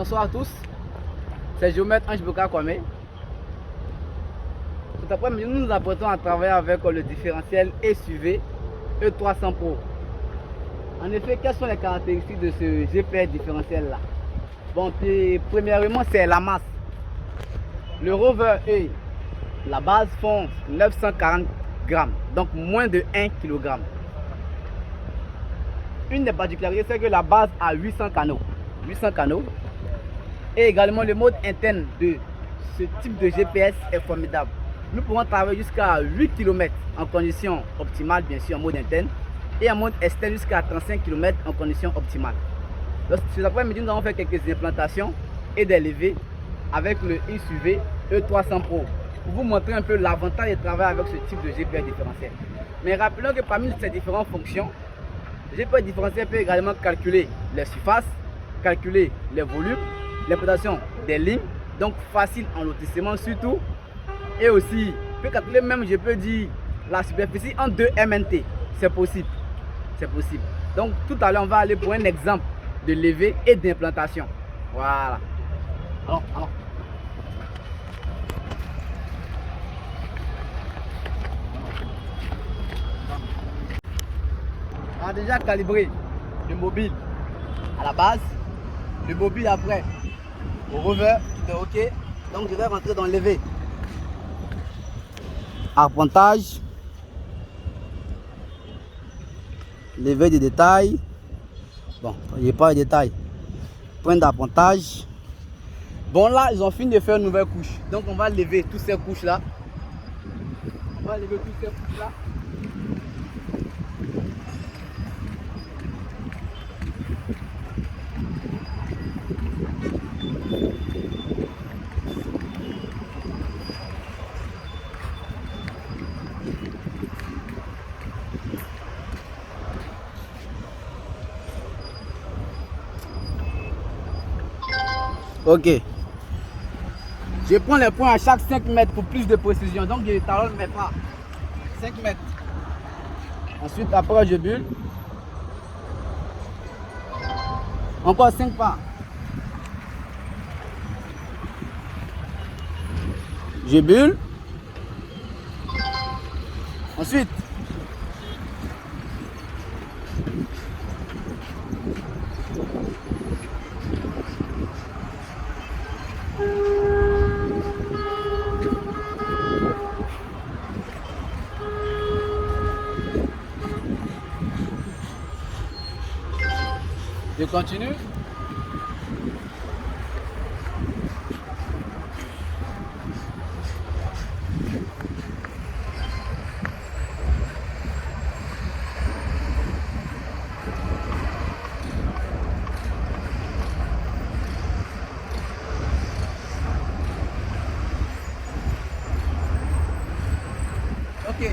bonsoir à tous. C'est Géomètre Ange Boka Kwame. Cet après-midi, nous nous apprêtons à travailler avec le différentiel SUV E300 Pro. En effet, quelles sont les caractéristiques de ce GPS différentiel là? Bon, puis, premièrement, c'est la masse. Le rover et la base font 940 grammes, donc moins de 1 kg. Une des particularités, c'est que la base a 800 canaux. 800 canaux. Et également, le mode interne de ce type de GPS est formidable. Nous pourrons travailler jusqu'à 8 km en condition optimale, bien sûr, en mode interne, et en mode externe jusqu'à 35 km en condition optimale. Donc, cet après-midi, nous allons faire quelques implantations et des levées avec le SUV E300 Pro pour vous montrer un peu l'avantage de travailler avec ce type de GPS différentiel. Mais rappelons que parmi ces différentes fonctions, le GPS différentiel peut également calculer les surfaces, calculer les volumes, l'implantation des lignes, donc facile en lotissement surtout, et aussi peut calculer même, je peux dire, la superficie en 2 MNT. C'est possible, c'est possible. Donc tout à l'heure, on va aller pour un exemple de levée et d'implantation. Voilà. Alors. On a déjà calibré le mobile à la base, le mobile après au rover qui est OK. Donc je vais rentrer dans le levé. Arpentage, levé de détail. Bon, il n'y a pas de détail. Point d'arpentage. Bon, là, ils ont fini de faire une nouvelle couche. Donc on va lever toutes ces couches là. On va lever toutes ces couches là. Ok. Je prends les points à chaque 5 mètres pour plus de précision. Donc je talonne mes pas. 5 mètres. Ensuite, après, je bulle. Encore 5 pas. Je bulle. Ensuite, je continue. Ok,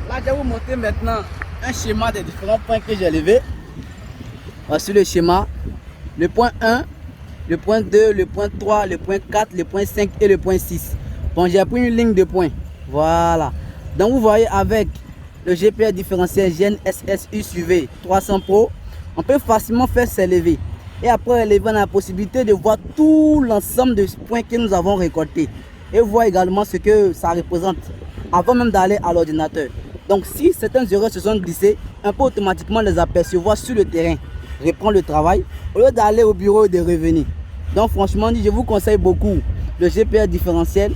là je vais vous montrer maintenant un schéma des différents points que j'ai levés. Voici le schéma. Le point 1, le point 2, le point 3, le point 4, le point 5 et le point 6. Bon, j'ai pris une ligne de points. Voilà. Donc vous voyez avec le GPS différentiel GNSS SUV 300 Pro, on peut facilement faire ces levées. Et après lever, on a la possibilité de voir tout l'ensemble de points que nous avons récoltés. Et voir également ce que ça représente avant même d'aller à l'ordinateur. Donc si certaines erreurs se sont glissées, on peut automatiquement les apercevoir sur le terrain, reprendre le travail au lieu d'aller au bureau et de revenir. Donc franchement, je vous conseille beaucoup le GPS différentiel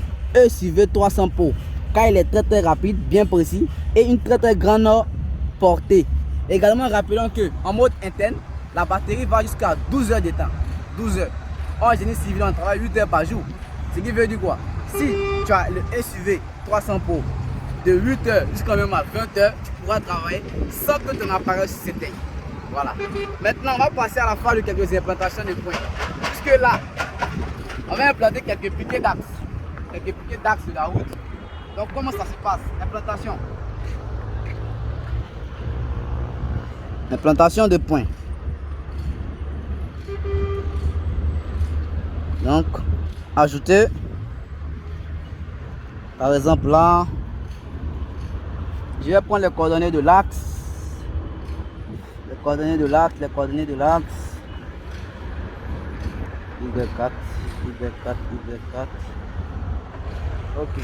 SUV 300 Pro car il est très rapide, bien précis et une très grande portée. Également, rappelons que en mode interne, la batterie va jusqu'à 12 heures de temps. 12 heures. En génie civil, on travaille 8 heures par jour. Ce qui veut dire quoi? Si tu as le SUV 300 Pro de 8 heures jusqu'à même à 20 heures, tu pourras travailler sans que ton appareil s'éteigne. Voilà. Maintenant, on va passer à la phase de quelques implantations de points. Puisque là, on va implanter quelques piquets d'axes. Quelques piquets d'axes de la route. Donc, comment ça se passe? Implantation. Implantation de points. Donc, ajouter. Par exemple, là, je vais prendre les coordonnées de l'axe. Les coordonnées de l'axe. Y4, Y4, Y4. Ok.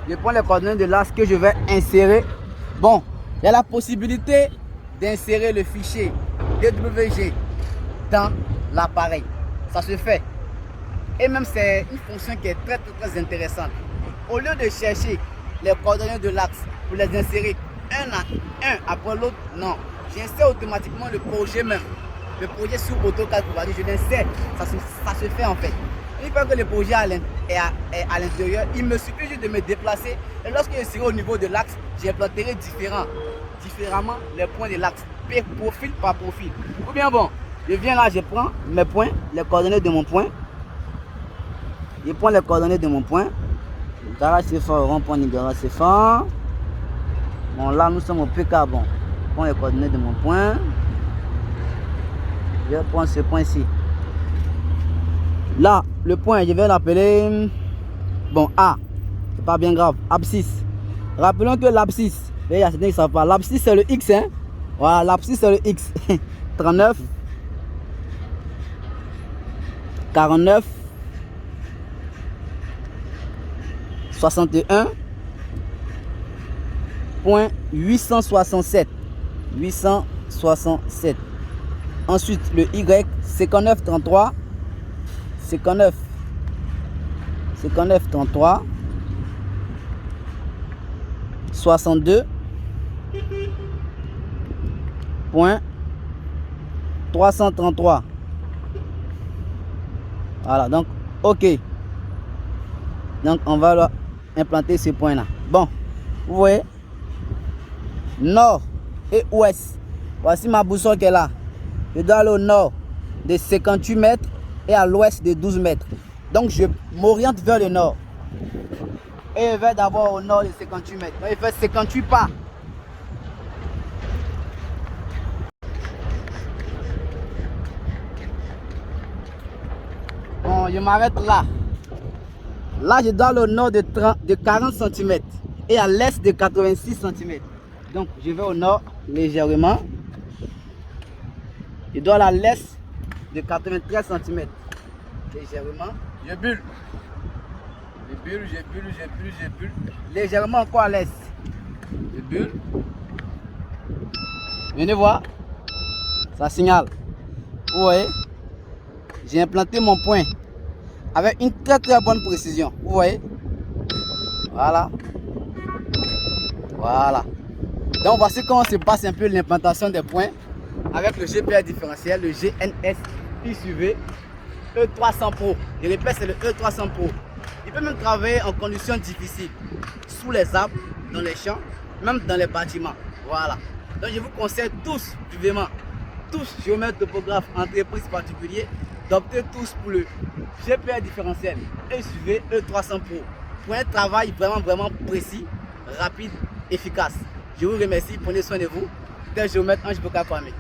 Je prends les coordonnées de l'axe que je vais insérer. Bon, il y a la possibilité d'insérer le fichier DWG dans l'appareil. Ça se fait. Et même c'est une fonction qui est très intéressante. Au lieu de chercher les coordonnées de l'axe pour les insérer un après l'autre, non. J'insère automatiquement le projet même. Le projet sur AutoCAD, je l'insère. Ça se fait en fait. Une fois que le projet est à l'intérieur, il me suffit juste de me déplacer. Et lorsque je serai au niveau de l'axe, j'implanterai différemment les points de l'axe, profil par profil. Ou bien bon, je viens là, je prends mes points, les coordonnées de mon point. Je prends les coordonnées de mon point. Garage c'est fort, rond-point de garage c'est fort. Bon, là nous sommes au PK. Bon, je prends les coordonnées de mon point. Je prends ce point-ci. Là, le point, je vais l'appeler, bon, A. C'est pas bien grave. Abscisse. Rappelons que l'abscisse, il y a certains qui ne savent pas. L'abscisse, c'est le X, hein. Voilà, l'abscisse, c'est le X. 39, 49, 61, point 867. 867. Ensuite, le Y, 59, 33. 59, 33, 62, point 333. Voilà, donc, ok. Donc, on va implanter ce point-là. Bon, vous voyez, nord et ouest. Voici ma boussole qui est là. Je dois aller au nord de 58 mètres. Et à l'ouest de 12 mètres. Donc je m'oriente vers le nord. Et je vais d'abord au nord de 58 mètres. Donc il fait 58 pas. Bon, je m'arrête là. Là, je dois aller au nord de 40 cm. Et à l'est de 86 cm. Donc je vais au nord légèrement. Je dois aller à l'est de 93 cm. Légèrement, je bulle. Je bulle. Légèrement encore à l'est. Je bulle. Venez voir. Ça signale. Vous voyez, j'ai implanté mon point avec une très bonne précision. Vous voyez. Voilà. Voilà. Donc voici comment se passe un peu l'implantation des points avec le GPR différentiel, le GNS ISUV E300 Pro. Je répète, c'est le E300 Pro. Il peut même travailler en conditions difficiles, sous les arbres, dans les champs, même dans les bâtiments. Voilà. Donc je vous conseille tous, vivement, tous géomètres, topographes, entreprises particuliers, d'opter tous pour le GPR différentiel SUV E300 Pro. Pour un travail vraiment précis, rapide, efficace. Je vous remercie, prenez soin de vous. C'était géomètre Ange Boka Kwame.